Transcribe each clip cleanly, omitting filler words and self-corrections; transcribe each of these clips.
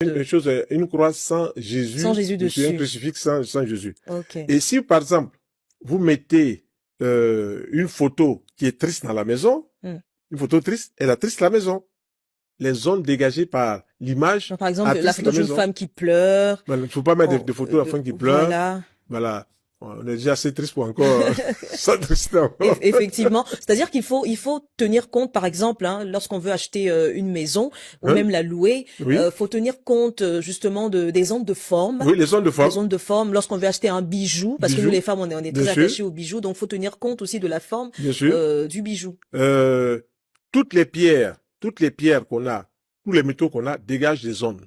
Une chose, une croix sans Jésus. Sans Jésus dessus. Un crucifix sans Jésus. Ok. Et si, par exemple, vous mettez une photo qui est triste dans la maison, une photo triste, elle attriste la maison. Les ondes dégagées par l'image. Par exemple, la photo d'une femme qui pleure. Il ne faut pas mettre de photos de la femme qui pleure. Voilà. Voilà. On est déjà assez triste pour encore s'attrister encore. Effectivement. C'est-à-dire qu'il faut tenir compte, par exemple, lorsqu'on veut acheter une maison ou même la louer, faut tenir compte justement des ondes de forme. Oui, les ondes de forme. Les ondes de forme. Lorsqu'on veut acheter un bijou, parce que nous les femmes, on est très attachées aux bijoux, donc faut tenir compte aussi de la forme du bijou. Toutes les pierres qu'on a, tous les métaux qu'on a, dégagent des ondes.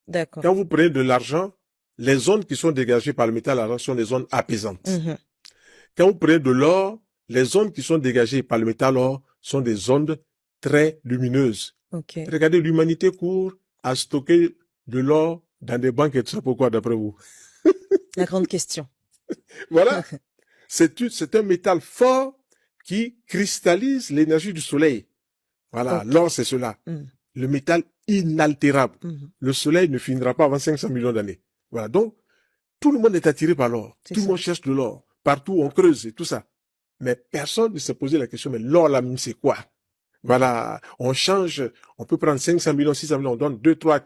D'accord. Quand vous prenez de l'argent, les ondes qui sont dégagées par le métal argent sont des ondes apaisantes. Quand vous prenez de l'or, les ondes qui sont dégagées par le métal or sont des ondes très lumineuses. Okay. Regardez, l'humanité court à stocker de l'or dans des banques et tout ça. Pourquoi, d'après vous? La grande question. Voilà. C'est un métal fort qui cristallise l'énergie du soleil. Voilà. Okay. L'or, c'est cela. Le métal inaltérable. Le soleil ne finira pas avant 500 millions d'années. Voilà. Donc, tout le monde est attiré par l'or. Tout le monde cherche de l'or. Partout, on creuse et tout ça. Mais personne ne s'est posé la question, mais l'or, là, c'est quoi? Voilà. On change, on peut prendre 500 millions, 600 millions, on donne 2, 3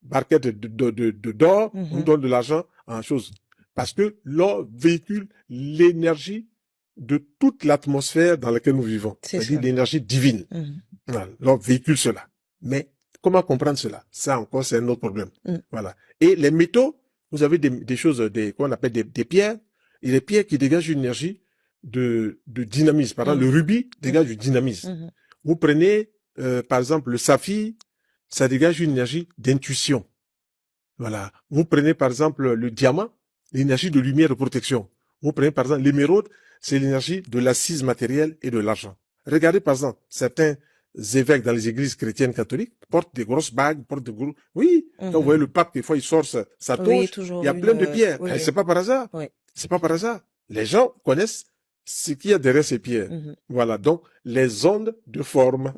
barquettes d'or, on donne de l'argent en chose. Parce que l'or véhicule l'énergie de toute l'atmosphère dans laquelle nous vivons. C'est-à-dire l'énergie divine. Voilà. L'or véhicule cela. Mais comment comprendre cela? Ça encore, c'est un autre problème. Voilà. Et les métaux, vous avez des choses, qu'on appelle des pierres, et les pierres qui dégagent une énergie de dynamisme. Par exemple, le rubis dégage du dynamisme. Vous prenez, par exemple, le saphir, ça dégage une énergie d'intuition. Voilà. Vous prenez, par exemple, le diamant, l'énergie de lumière de protection. Vous prenez, par exemple, l'émeraude, c'est l'énergie de l'assise matérielle et de l'argent. Regardez, par exemple, certains évêques dans les églises chrétiennes catholiques portent des grosses bagues, portent des gros... Oui, quand vous voyez le pape, des fois, il sort sa toge, il y a plein de pierres. C'est pas par hasard. C'est pas par hasard. Les gens connaissent ce qu'il y a derrière ces pierres. Voilà, donc les ondes de forme.